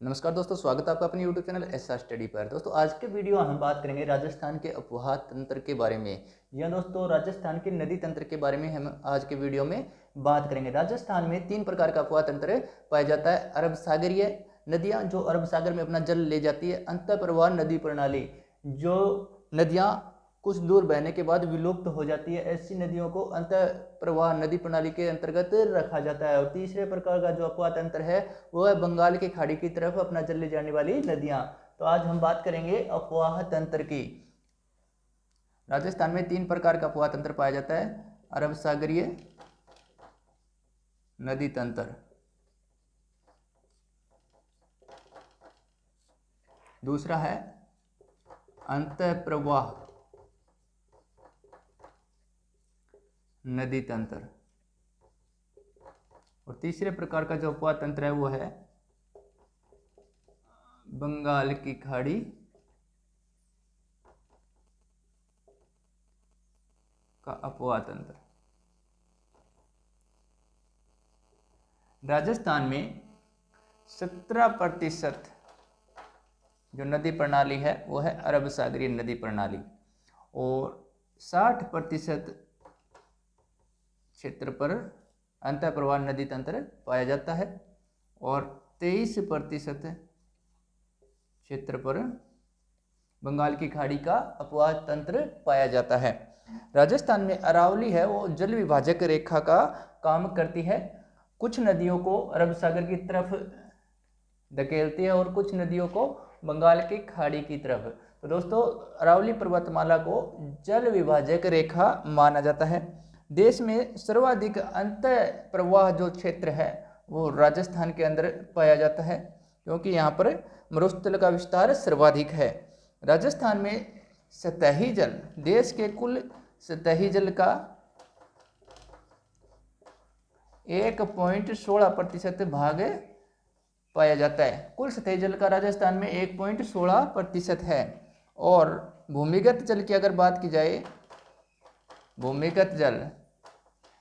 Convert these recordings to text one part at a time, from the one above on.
नमस्कार दोस्तों, स्वागत है आपका अपने YouTube चैनल एसआर स्टडी पर। दोस्तों आज के वीडियो हम बात करेंगे राजस्थान के अफवाह तंत्र के बारे में। या दोस्तों राजस्थान के नदी तंत्र के बारे में हम आज के वीडियो में बात करेंगे। राजस्थान में 3 प्रकार का अफवाह तंत्र पाया जाता है। अरब सागरीय नदियाँ जो अरब सागर में अपना जल ले जाती है। अंतः प्रवाह नदी प्रणाली जो नदियाँ कुछ दूर बहने के बाद विलुप्त हो जाती है, ऐसी नदियों को अंतः प्रवाह नदी प्रणाली के अंतर्गत रखा जाता है। और तीसरे प्रकार का जो अफवाह तंत्र है वो है बंगाल की खाड़ी की तरफ अपना जल ले जाने वाली नदियां। तो आज हम बात करेंगे अफवाह तंत्र की। राजस्थान में 3 प्रकार का अफवाह तंत्र पाया जाता है। अरब सागरीय नदी तंत्र, दूसरा है अंतः प्रवाह नदी तंत्र, और तीसरे प्रकार का जो अफवाह तंत्र है वो है बंगाल की खाड़ी का अफवाह तंत्र। राजस्थान में 17% जो नदी प्रणाली है वो है अरब सागरीय नदी प्रणाली, और 60% क्षेत्र पर अंतः प्रवाह नदी तंत्र पाया जाता है, और 23% क्षेत्र पर बंगाल की खाड़ी का अफवाह तंत्र पाया जाता है। राजस्थान में अरावली है वो जल विभाजक रेखा का काम करती है। कुछ नदियों को अरब सागर की तरफ धकेलती है और कुछ नदियों को बंगाल की खाड़ी की तरफ। तो दोस्तों अरावली पर्वतमाला को जल विभाजक रेखा माना जाता है। देश में सर्वाधिक अंतः प्रवाह जो क्षेत्र है वो राजस्थान के अंदर पाया जाता है, क्योंकि यहाँ पर मरुस्थल का विस्तार सर्वाधिक है। राजस्थान में सतही जल, देश के कुल सतही जल का 1.16% भाग पाया जाता है। कुल सतही जल का राजस्थान में 1.16% है। और भूमिगत जल की अगर बात की जाए, भूमिगत जल,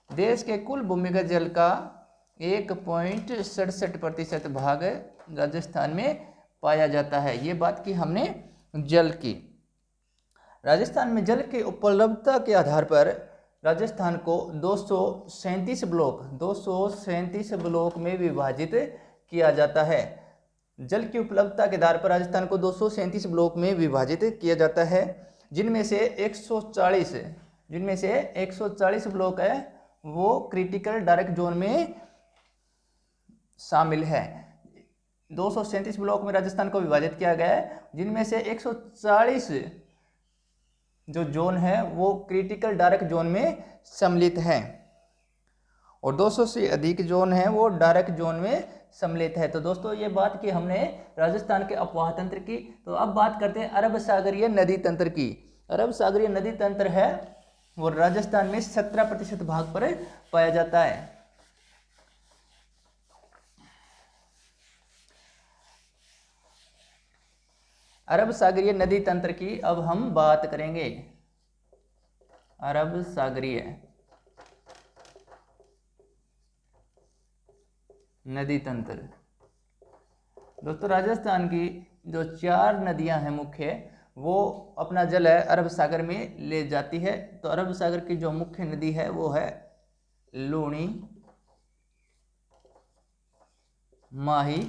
देश के कुल भूमिगत जल का 1.67% भाग राजस्थान में पाया जाता है। ये बात की हमने जल की। राजस्थान में जल की उपलब्धता के आधार पर राजस्थान को 237 ब्लॉक में विभाजित किया जाता है। जल की उपलब्धता के आधार पर राजस्थान को 237 ब्लॉक में विभाजित किया जाता है, जिनमें से 140 ब्लॉक है वो क्रिटिकल डार्क जोन में शामिल है। 237 ब्लॉक में राजस्थान को विभाजित किया गया है, जिनमें से 140 जो जोन है वो क्रिटिकल डार्क जोन में सम्मिलित है, और 200 से अधिक जोन है वो डार्क जोन में सम्मिलित है। तो दोस्तों ये बात की हमने राजस्थान के अफवाह तंत्र की। तो अब बात करते हैं अरब सागरीय नदी तंत्र की। अरब सागरीय नदी तंत्र है वो राजस्थान में 17% भाग पर पाया जाता है। अरब सागरीय नदी तंत्र की अब हम बात करेंगे। अरब सागरीय नदी तंत्र, दोस्तों राजस्थान की जो 4 नदियां हैं मुख्य, वो अपना जल है अरब सागर में ले जाती है। तो अरब सागर की जो मुख्य नदी है वो है लूणी, माही,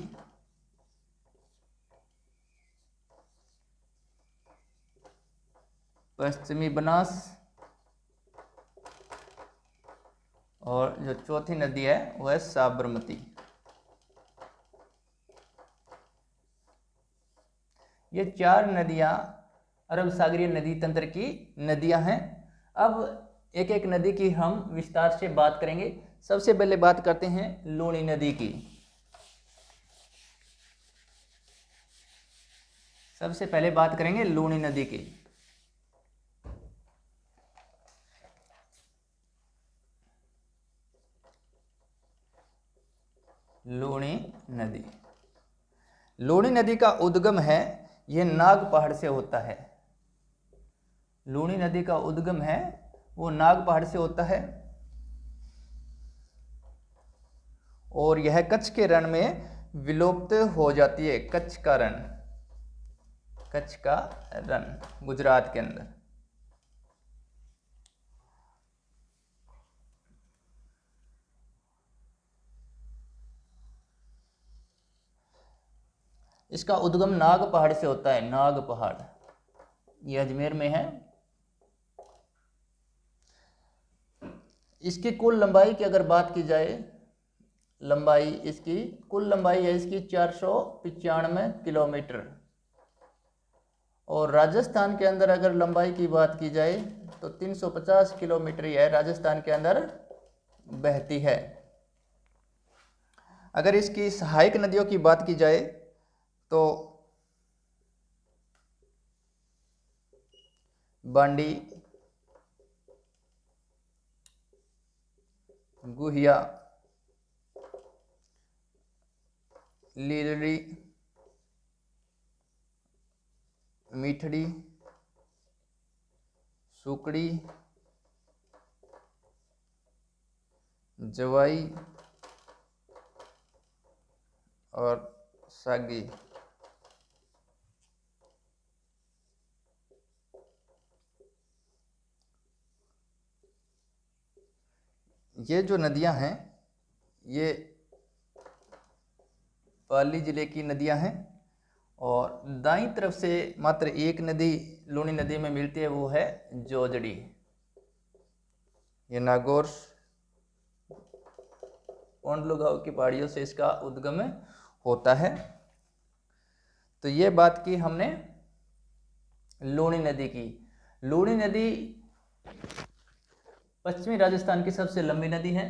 पश्चिमी बनास, और जो चौथी नदी है वो है साबरमती। ये 4 नदियां अरब सागरीय नदी तंत्र की नदियां हैं। अब एक एक नदी की हम विस्तार से बात करेंगे। सबसे पहले बात करते हैं लूणी नदी की। सबसे पहले बात करेंगे लूणी नदी की। लूणी नदी, लूणी नदी का उद्गम है ये नाग पहाड़ से होता है। लूणी नदी का उद्गम है वो नाग पहाड़ से होता है, और यह कच्छ के रण में विलुप्त हो जाती है। कच्छ का रण, कच्छ का रण गुजरात के अंदर। इसका उद्गम नाग पहाड़ से होता है। नाग पहाड़ ये अजमेर में है। इसकी कुल लंबाई की अगर बात की जाए, लंबाई इसकी कुल लंबाई है इसकी 495 किलोमीटर। और राजस्थान के अंदर अगर लंबाई की बात की जाए तो 350 किलोमीटर ही है, राजस्थान के अंदर बहती है। अगर इसकी सहायक नदियों की बात की जाए तो बांडी, गुहिया, लीलड़ी, मीठड़ी, सुकड़ी, जवाई और सागी। ये जो नदियां हैं ये पाली जिले की नदियां हैं। और दाईं तरफ से मात्र एक नदी लूनी नदी में मिलती है, वो है जोजड़ी। ये नागौर कोंडलू गांव की पहाड़ियों से इसका उद्गम होता है। तो ये बात की हमने लूनी नदी की। लूनी नदी पश्चिमी राजस्थान की सबसे लंबी नदी है।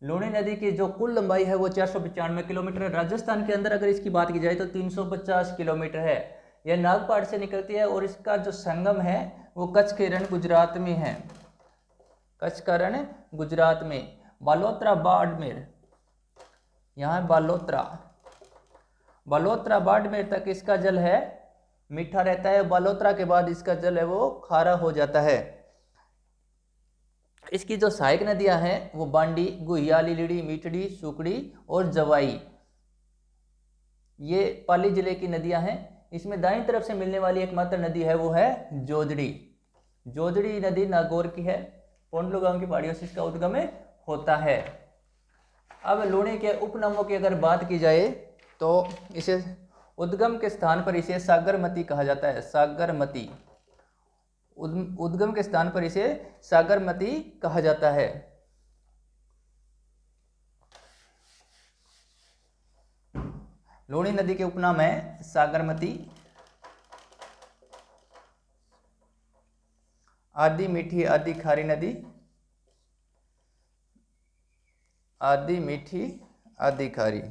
लूनी नदी की जो कुल लंबाई है वो 495 किलोमीटर है। राजस्थान के अंदर अगर इसकी बात की जाए तो 350 किलोमीटर है। यह नागपाड़ से निकलती है और इसका जो संगम है वो कच्छ के रण गुजरात में है। कच्छ का रण गुजरात में बालोतरा बाड़मेर, यहाँ बालोतरा, बालोतरा बाड़मेर तक इसका जल है मीठा रहता है। बालोतरा के बाद इसका जल है वो खारा हो जाता है। इसकी जो सहायक नदियां हैं वो बांडी, गुहिया, लीलड़ी, मीठड़ी, सुकड़ी और जवाई, ये पाली जिले की नदियां हैं। इसमें दाईं तरफ से मिलने वाली एकमात्र नदी है वो है जोजड़ी। जोजड़ी नदी नागौर की है। कोंडलू गांव की पहाड़ियों से इसका उद्गम होता है। अब लूनी के उपनामों की अगर बात की जाए तो इसे उद्गम के स्थान पर इसे सागरमती कहा जाता है। सागरमती, उद्गम के स्थान पर इसे सागरमती कहा जाता है। लूनी नदी के उपनाम है सागरमती, आदि मीठी, आदि खारी नदी, आदि मीठी, आदि खारी,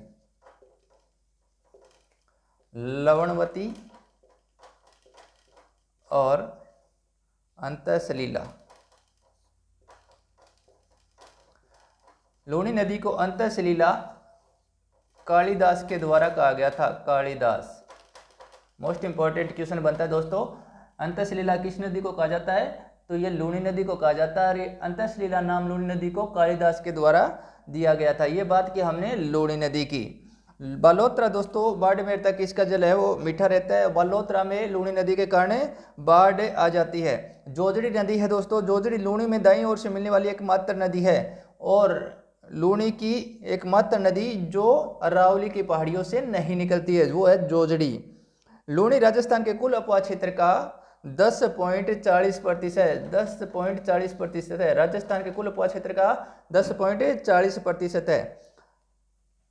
लवणवती और अंतःसलीला। लूनी नदी को अंतःसलीला कालिदास के द्वारा कहा गया था। कालिदास, मोस्ट इंपॉर्टेंट क्वेश्चन बनता है दोस्तों। अंतःसलीला किस नदी को कहा जाता है? तो ये लूनी नदी को कहा जाता है। और ये अंतःसलीला नाम लूनी नदी को कालिदास के द्वारा दिया गया था। ये बात की हमने लूनी नदी की। बालोतरा दोस्तों बाड़मेर तक इसका जल है वो मीठा रहता है। बालोतरा में लूनी नदी के कारण बाढ़ आ जाती है। जोजड़ी नदी है दोस्तों, जोजड़ी लूनी में दाईं ओर से मिलने वाली एकमात्र नदी है और लूनी की एकमात्र नदी जो अरावली की पहाड़ियों से नहीं निकलती है वो है जोजड़ी। लूनी राजस्थान के कुल अपवाह क्षेत्र का 10.40%, 10.40% है। राजस्थान के कुल अपवाह क्षेत्र का 10.40% है।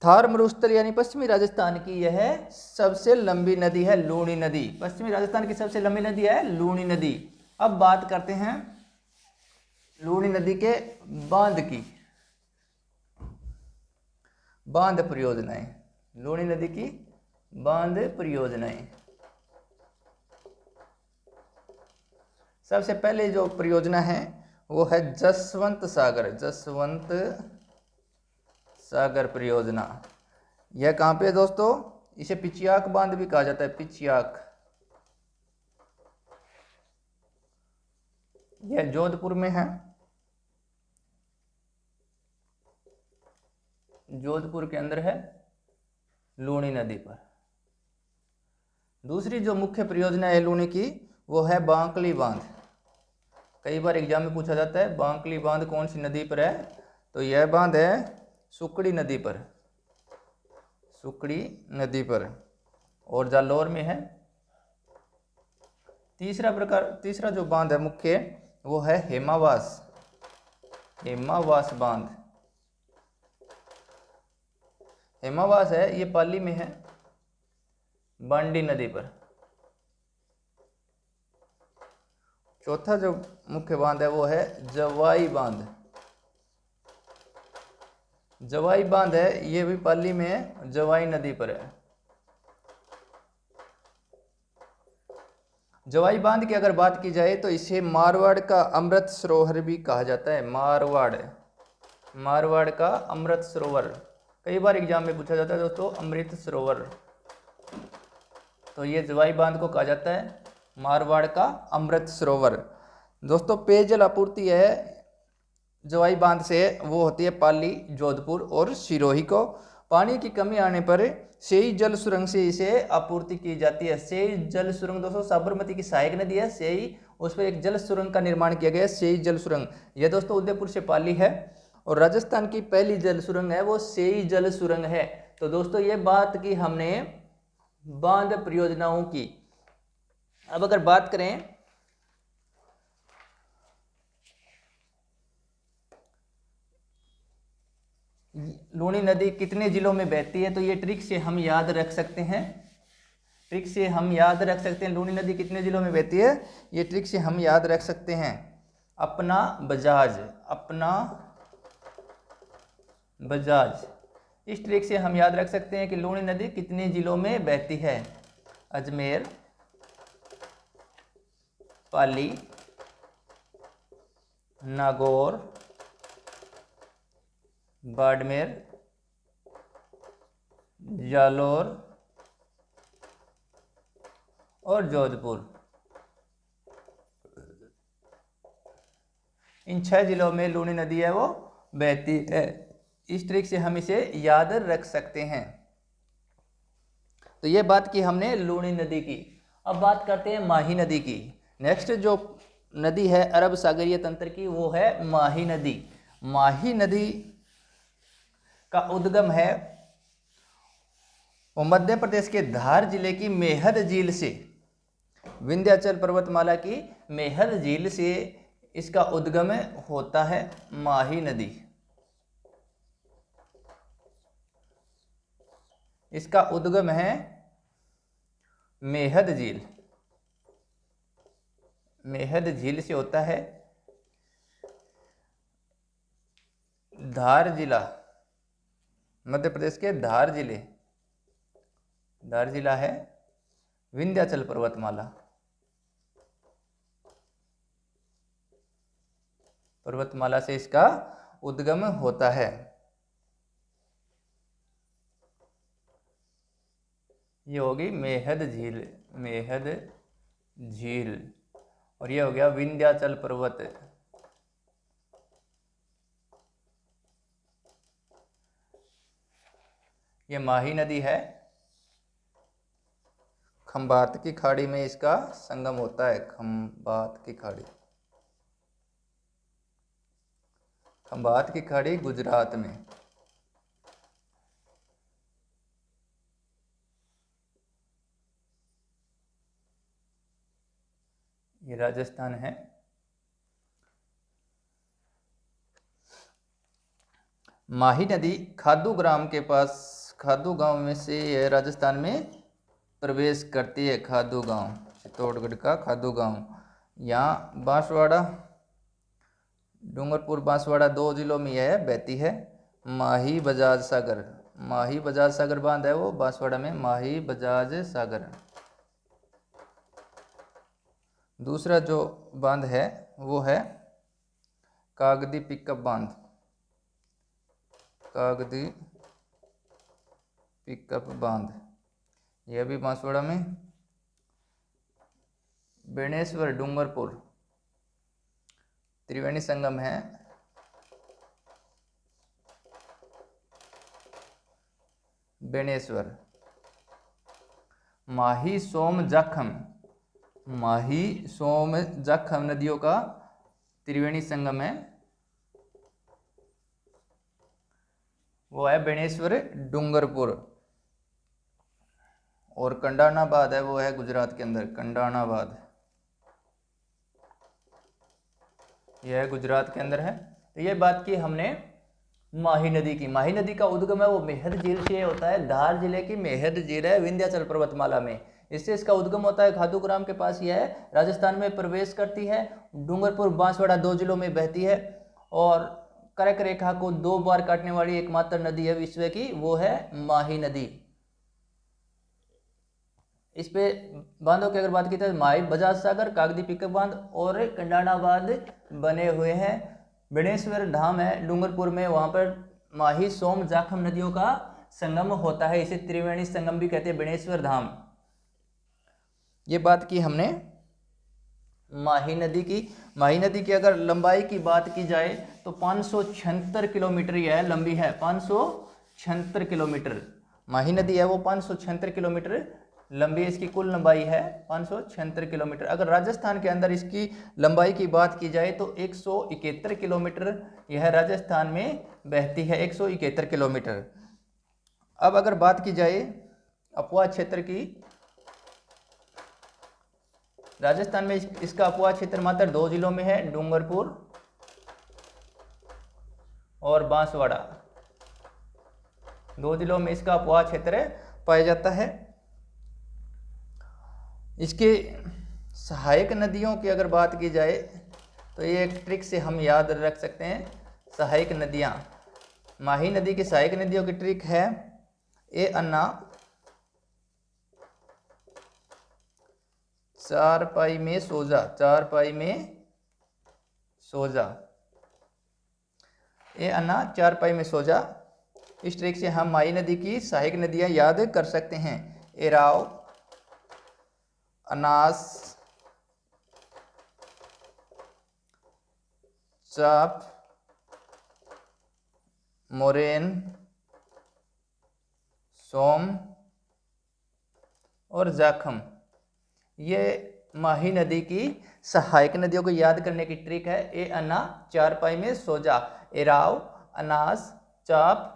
थार मरुस्थल यानी पश्चिमी राजस्थान की यह सबसे लंबी नदी है लूनी नदी। पश्चिमी राजस्थान की सबसे लंबी नदी है लूनी नदी। अब बात करते हैं लूनी नदी के बांध की। बांध परियोजनाएं, लूनी नदी की बांध परियोजनाएं। सबसे पहले जो परियोजना है वो है जसवंत सागर, जसवंत सागर परियोजना। यह कहाँ पे है दोस्तों? इसे पिचियाक बांध भी कहा जाता है। पिचियाक, यह जोधपुर में है। जोधपुर के अंदर है। लूनी नदी पर। दूसरी जो मुख्य परियोजना है लूनी की वो है बांकली बांध। कई बार एग्जाम में पूछा जाता है बांकली बांध कौन सी नदी पर है, तो यह बांध है सुकड़ी नदी पर, सुकड़ी नदी पर और जालौर में है। तीसरा जो बांध है मुख्य वो है हेमावास, हेमावास बांध। हेमावास है ये पाली में है, बांडी नदी पर। चौथा जो मुख्य बांध है वो है जवाई बांध। जवाई बांध है ये भी पाली में है, जवाई नदी पर है। जवाई बांध की अगर बात की जाए तो इसे मारवाड़ का अमृत सरोवर भी कहा जाता है। मारवाड़ का अमृत सरोवर, कई बार एग्जाम में पूछा जाता है दोस्तों अमृत सरोवर। तो ये जवाई बांध को कहा जाता है मारवाड़ का अमृत सरोवर। दोस्तों पेयजल आपूर्ति है जवाई बांध से वो होती है पाली, जोधपुर और सिरोही को। पानी की कमी आने पर सेई जल सुरंग से इसे आपूर्ति की जाती है। सेई जल सुरंग दोस्तों साबरमती की सहायक नदी है सेई, उस पर एक जल सुरंग का निर्माण किया गया है सेई जल सुरंग। यह दोस्तों उदयपुर से पाली है। और राजस्थान की पहली जल सुरंग है वो सेई जल सुरंग है। तो दोस्तों ये बात की हमने बांध परियोजनाओं की। अब अगर बात करें लूनी नदी कितने जिलों में बहती है, तो ये ट्रिक से हम याद रख सकते हैं। लूनी नदी कितने जिलों में बहती है, ये ट्रिक से हम याद रख सकते हैं। अपना बजाज, इस ट्रिक से हम याद रख सकते हैं कि लूनी नदी कितने जिलों में बहती है। अजमेर, पाली, नागौर, बाड़मेर, जालौर और जोधपुर। इन 6 जिलों में लूनी नदी है वो बहती है। इस ट्रिक से हम इसे याद रख सकते हैं। तो ये बात की हमने लूनी नदी की। अब बात करते हैं माही नदी की। नेक्स्ट जो नदी है अरब सागरीय तंत्र की वो है माही नदी। माही नदी का उद्गम है वो मध्य प्रदेश के धार जिले की मेहद झील से, विंध्याचल पर्वतमाला की मेहद झील से इसका उद्गम होता है माही नदी। इसका उद्गम है मेहद झील, मेहद झील से होता है। धार जिला, मध्य प्रदेश के धार जिला है, विंध्याचल पर्वतमाला से इसका उद्गम होता है। ये होगी मेहद झील और ये हो गया विंध्याचल पर्वत। ये माही नदी है, खंभात की खाड़ी में इसका संगम होता है। खंभात की खाड़ी गुजरात में। ये राजस्थान है। माही नदी खादू ग्राम के पास, खादू गांव में से यह राजस्थान में प्रवेश करती है। खादू गांव, चित्तौड़गढ़ का खादू गांव। यहाँ बांसवाड़ा, डूंगरपुर बांसवाड़ा 2 जिलों में यह बहती है। माही बजाज सागर बांध है वो बांसवाड़ा में, माही बजाज सागर। दूसरा जो बांध है वो है कागदी पिकअप बांध, यह भी बांसवाड़ा में। बेणेश्वर डूंगरपुर, त्रिवेणी संगम है। बेणेश्वर माही, सोम, जाखम, माही, सोम, जाखम नदियों का त्रिवेणी संगम है वो है बेणेश्वर डूंगरपुर। और कंडानाबाद है वो है गुजरात के अंदर, कंडानाबाद यह गुजरात के अंदर है। तो ये बात की हमने माही नदी की। माही नदी का उद्गम है वो मेहर झील से होता है। धार जिले की मेहर झील है विंध्याचल पर्वतमाला में, इससे इसका उद्गम होता है। खाटूग्राम के पास यह है, राजस्थान में प्रवेश करती है, डूंगरपुर बांसवाड़ा 2 जिलों में बहती है। और कर्क रेखा को 2 बार काटने वाली एकमात्र नदी है विश्व की, वो है माही नदी। इस पे बांधों की अगर बात की तो माही, बजाज सागर, कागदी पिकअप बांध और कंडानाबाद बने हुए हैं। बेणेश्वर धाम है डूंगरपुर में, वहां पर माही, सोम, जाखम नदियों का संगम होता है, इसे त्रिवेणी संगम भी कहते हैं, बेणेश्वर धाम। ये बात की हमने माही नदी की। माही नदी की अगर लंबाई की बात की जाए तो 576 किलोमीटर यह लंबी है, 576 किलोमीटर माही नदी है वो 576 किलोमीटर लंबी, इसकी कुल लंबाई है 576 किलोमीटर। अगर राजस्थान के अंदर इसकी लंबाई की बात की जाए तो 171 किलोमीटर यह राजस्थान में बहती है, 171 किलोमीटर। अब अगर बात की जाए अपवाह क्षेत्र की, राजस्थान में इसका अपवाह क्षेत्र मात्र 2 जिलों में है, डूंगरपुर और बांसवाड़ा, 2 जिलों में इसका अपवाह क्षेत्र पाया जाता है। इसके सहायक नदियों की अगर बात की जाए तो ये एक ट्रिक से हम याद रख सकते हैं। सहायक नदियाँ, माही नदी की सहायक नदियों की ट्रिक है ए अन्ना, 4 पाई में सोजा, 4 पाई में सोजा, ए अन्ना 4 पाई में सोजा। इस ट्रिक से हम माही नदी की सहायक नदियाँ याद कर सकते हैं। एराव, अनास, चाप, मोरेन, सोम और जाखम, ये माही नदी की सहायक नदियों को याद करने की ट्रिक है। ए अन्ना 4 पाई में सोजा, एराव, अनास, चाप,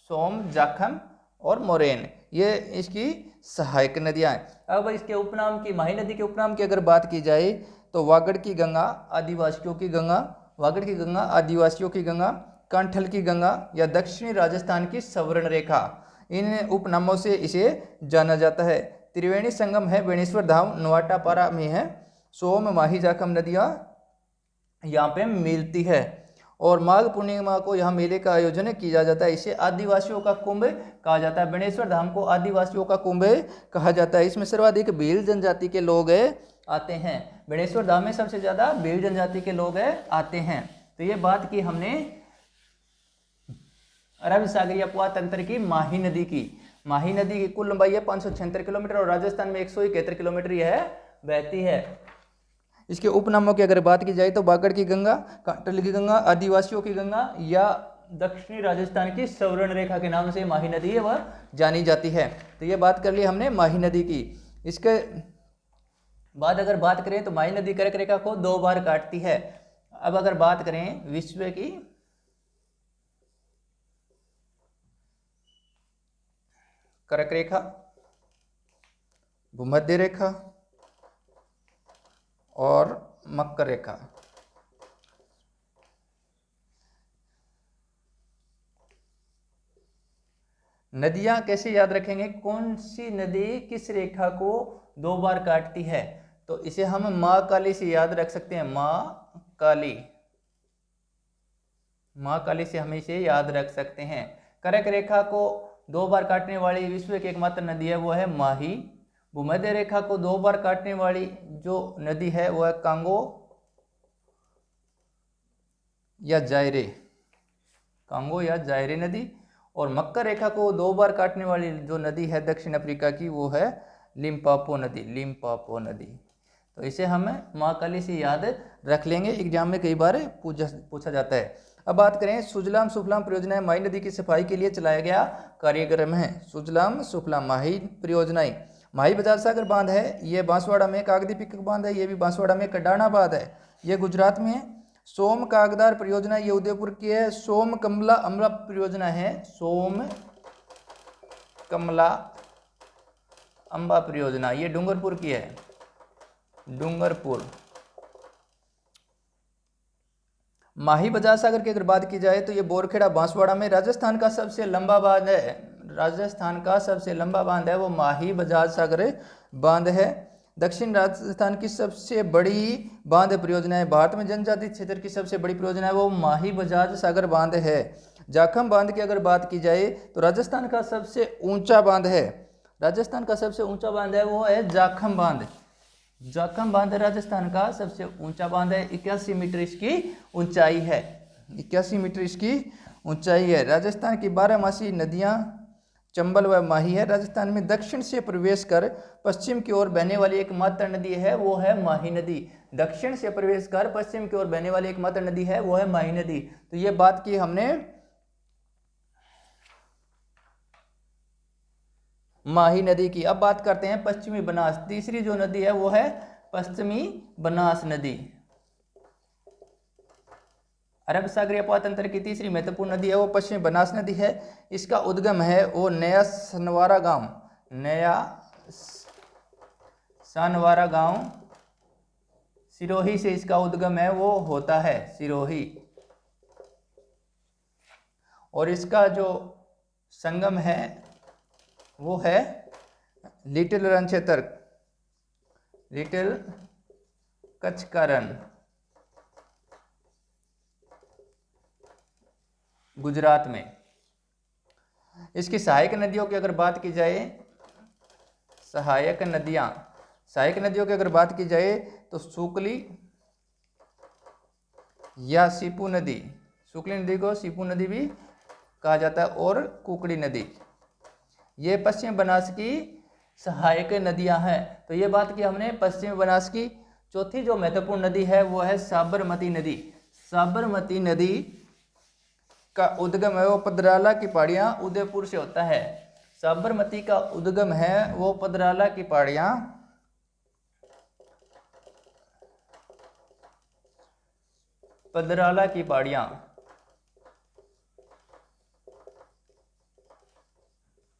सोम, जाखम और मोरेन, ये इसकी सहायक नदियाँ हैं। अब इसके उपनाम की, माही नदी के उपनाम की अगर बात की जाए तो वागड़ की गंगा, आदिवासियों की गंगा, वागड़ की गंगा, आदिवासियों की गंगा, कांठल की गंगा या दक्षिणी राजस्थान की सवर्ण रेखा, इन उपनामों से इसे जाना जाता है। त्रिवेणी संगम है बेणेश्वर धाम नवाटापारा में है। सोम, माही, जाखम नदियाँ यहाँ पे मिलती है और माघ पूर्णिमा को यहाँ मेले का आयोजन किया जाता है। इसे आदिवासियों का कुंभ कहा जाता है। बेणेश्वर धाम को आदिवासियों का कुंभ कहा जाता है। इसमें सर्वाधिक भील जनजाति के लोग आते हैं। बेणेश्वर धाम में सबसे ज्यादा भील जनजाति के लोग आते हैं। तो ये बात की हमने अरब सागरीय अपवाह तंत्र की माही नदी की। माही नदी की कुल लंबाई है 576 किलोमीटर और राजस्थान में 171 किलोमीटर यह बहती है। इसके उपनामों की अगर बात की जाए तो बागड़ की गंगा, कांटल की गंगा, आदिवासियों की गंगा या दक्षिणी राजस्थान की सवर्ण रेखा के नाम से माही नदी है वह जानी जाती है। तो ये बात कर ली हमने माही नदी की। इसके बाद अगर बात करें तो माही नदी कर्क रेखा को 2 बार काटती है। अब अगर बात करें विश्व की, कर्क रेखा, भूमध्य रेखा और मकर रेखा, नदियां कैसे याद रखेंगे, कौन सी नदी किस रेखा को 2 बार काटती है, तो इसे हम माँ काली से याद रख सकते हैं। माँ काली, माँ काली से हम इसे याद रख सकते हैं। कर्क रेखा को 2 बार काटने वाली विश्व की एकमात्र नदी है वो है माही। भूमध्य रेखा को 2 बार काटने वाली जो नदी है वह है कांगो या जायरे, कांगो या जायरे नदी। और मकर रेखा को 2 बार काटने वाली जो नदी है दक्षिण अफ्रीका की वो है लिम्पापो नदी, लिम्पापो नदी। तो इसे हमें माँ काली से याद रख लेंगे, एग्जाम में कई बार पूछा जाता है। अब बात करें सुजलाम सुफलाम परियोजनाएं माही नदी की सफाई के लिए चलाया गया कार्यक्रम है। सुजलाम सुफलाम माही परियोजनाएं माही बजाज सागर बांध है ये बांसवाड़ा में, कागदी पिकक बांध है ये भी बांसवाड़ा में, कडाना बांध है ये गुजरात में है, सोम कागदार परियोजना ये उदयपुर की है, सोम कमला अमला परियोजना है, सोम कमला अंबा परियोजना ये डूंगरपुर की है, डूंगरपुर। माही बजाज सागर की अगर बात की जाए तो ये बोरखेड़ा बांसवाड़ा में, राजस्थान का सबसे लंबा बांध है, राजस्थान का सबसे लंबा बांध है वो माही बजाज सागर बांध है। दक्षिण राजस्थान की सबसे बड़ी बांध परियोजना है, भारत में जनजाति क्षेत्र की सबसे बड़ी परियोजना है वो माही बजाज सागर बांध है। जाखम बांध की अगर बात की जाए तो राजस्थान का सबसे ऊंचा बांध है, राजस्थान का सबसे ऊंचा बांध है वो है जाखम बांध, जाखम बांध राजस्थान का सबसे ऊंचा बांध है, 81 मीटर इसकी ऊंचाई है, 81 मीटर इसकी ऊंचाई है। राजस्थान की 12 नदियां चंबल व माही है। राजस्थान में दक्षिण से प्रवेश कर पश्चिम की ओर बहने वाली एकमात्र नदी है वो है माही नदी, दक्षिण से प्रवेश कर पश्चिम की ओर बहने वाली एकमात्र नदी है वो है माही नदी। तो ये बात की हमने माही नदी की। अब बात करते हैं पश्चिमी बनास, तीसरी जो नदी है वो है पश्चिमी बनास नदी। अरब सागरीय अपात तंत्र की तीसरी महत्वपूर्ण नदी है वो पश्चिमी बनास नदी है। इसका उद्गम है वो नया सनवारा गांव, नया सनवारा गांव सिरोही से इसका उद्गम है वो होता है, सिरोही। और इसका जो संगम है वो है लिटिल रन क्षेत्र, लिटिल कच्छ का रन, गुजरात में। इसकी सहायक नदियों की अगर बात की जाए, सहायक नदियों की अगर बात की जाए तो सुकली या सीपू नदी, सुकली नदी को सीपू नदी भी कहा जाता है, और कुकड़ी नदी, ये पश्चिम बनास की सहायक नदियां हैं। तो ये बात की हमने पश्चिम बनास की। चौथी जो महत्वपूर्ण नदी है वो है साबरमती नदी। साबरमती नदी का उद्गम है वो पदराला की पहाड़ियां उदयपुर से होता है। साबरमती का उद्गम है वो पदराला की पहाड़ियां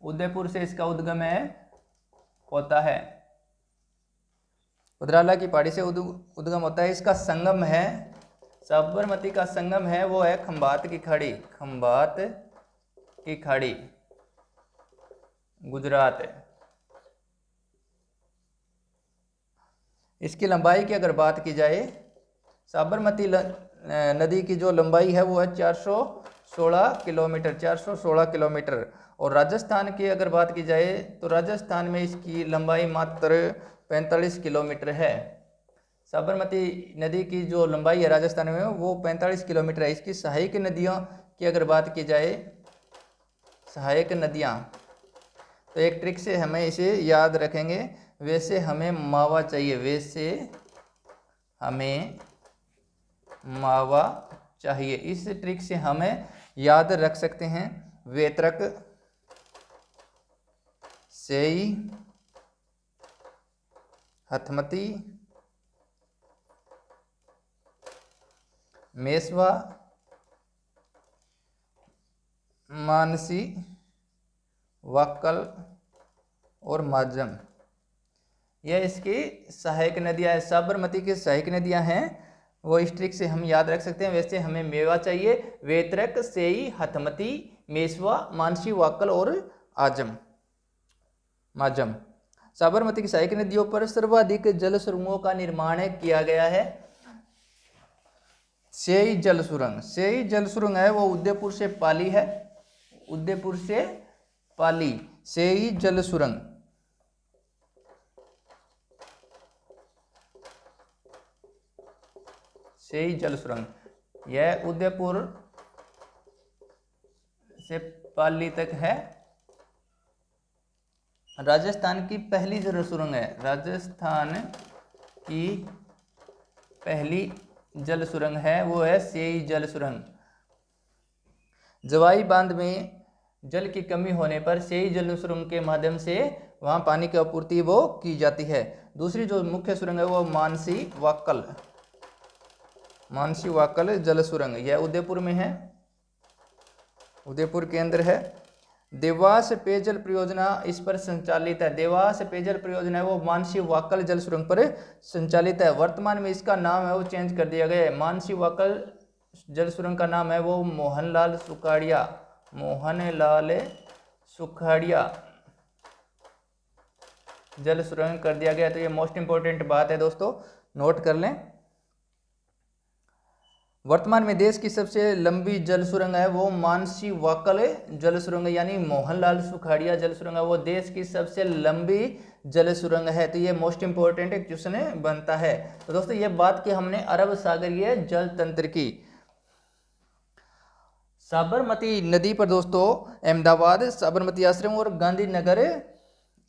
उदयपुर से इसका उद्गम है होता है, पदराला की पहाड़ी से उद्गम होता है। इसका संगम है, साबरमती का संगम है वो है खंभात की खाड़ी, खंभात की खाड़ी, गुजरात। इसकी लंबाई की अगर बात की जाए, साबरमती नदी की जो लंबाई है वो है 416 किलोमीटर, 416 किलोमीटर। और राजस्थान की अगर बात की जाए तो राजस्थान में इसकी लंबाई मात्र 45 किलोमीटर है। साबरमती नदी की जो लंबाई है राजस्थान में वो 45 किलोमीटर है। इसकी सहायक नदियों की अगर बात की जाए, सहायक नदियाँ, तो एक ट्रिक से हमें इसे याद रखेंगे, वैसे हमें मावा चाहिए, वैसे हमें मावा चाहिए, इस ट्रिक से हमें याद रख सकते हैं। वेत्रक, सेई, हथमती, मेसवा, मानसी, वाक्कल और माजम, यह इसकी सहायक नदियाँ हैं। साबरमती की सहायक नदियाँ हैं वो इस ट्रिक से हम याद रख सकते हैं। वैसे हमें मेवा चाहिए, वेत्रक, सेई, हथमती, मेसवा, मानसी, वाक्कल और माजम। साबरमती की सहायक नदियों पर सर्वाधिक जल सुरंगों का निर्माण किया गया है। सेई जल सुरंग, सेई जल सुरंग है वो उदयपुर से पाली है, उदयपुर से पाली, सेई जल सुरंग। सेई जल सुरंग यह उदयपुर से पाली तक है। राजस्थान की पहली जल सुरंग है, राजस्थान की पहली जल सुरंग है वो है सेई जल सुरंग। जवाई बांध में जल की कमी होने पर से जल सुरंग के माध्यम से वहाँ पानी की आपूर्ति वो की जाती है। दूसरी जो मुख्य सुरंग है वो मानसी वाकल जल सुरंग, यह उदयपुर में है, उदयपुर के अंदर है। देवास पेयजल परियोजना इस पर संचालित है। देवास पेयजल परियोजना है वो मानसी वाकल जल सुरंग पर संचालित है। वर्तमान में इसका नाम है वो चेंज कर दिया गया है। मानसी वाकल जल सुरंग का नाम है वो मोहनलाल सुखाड़िया जल सुरंग कर दिया गया। तो ये मोस्ट इंपोर्टेंट बात है दोस्तों, नोट कर लें। वर्तमान में देश की सबसे लंबी जल सुरंग है वो मानसी वाकल जल सुरंग यानी मोहनलाल सुखाड़िया जल सुरंग है वो देश की सबसे लंबी जल सुरंग है। तो ये मोस्ट इंपोर्टेंट क्वेश्चन बनता है। तो दोस्तों ये बात की हमने अरब सागरीय जल तंत्र की। साबरमती नदी पर दोस्तों अहमदाबाद साबरमती आश्रम और गांधीनगर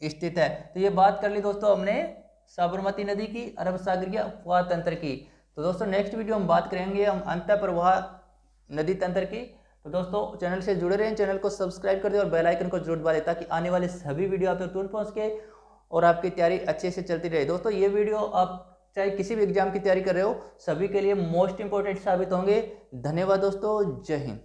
स्थित है। तो ये बात कर ली दोस्तों हमने साबरमती नदी की, अरब सागरीय अपवाह तंत्र की। तो दोस्तों नेक्स्ट वीडियो हम बात करेंगे हम अंतः प्रवाह नदी तंत्र की। तो दोस्तों चैनल से जुड़े रहें, चैनल को सब्सक्राइब कर दें और बेल आइकन को जरूर दबा दें ताकि आने वाले सभी वीडियो आप तक तुरंत पहुंच के और आपकी तैयारी अच्छे से चलती रहे। दोस्तों ये वीडियो आप चाहे किसी भी एग्जाम की तैयारी कर रहे हो सभी के लिए मोस्ट इंपोर्टेंट साबित होंगे। धन्यवाद दोस्तों, जय हिंद।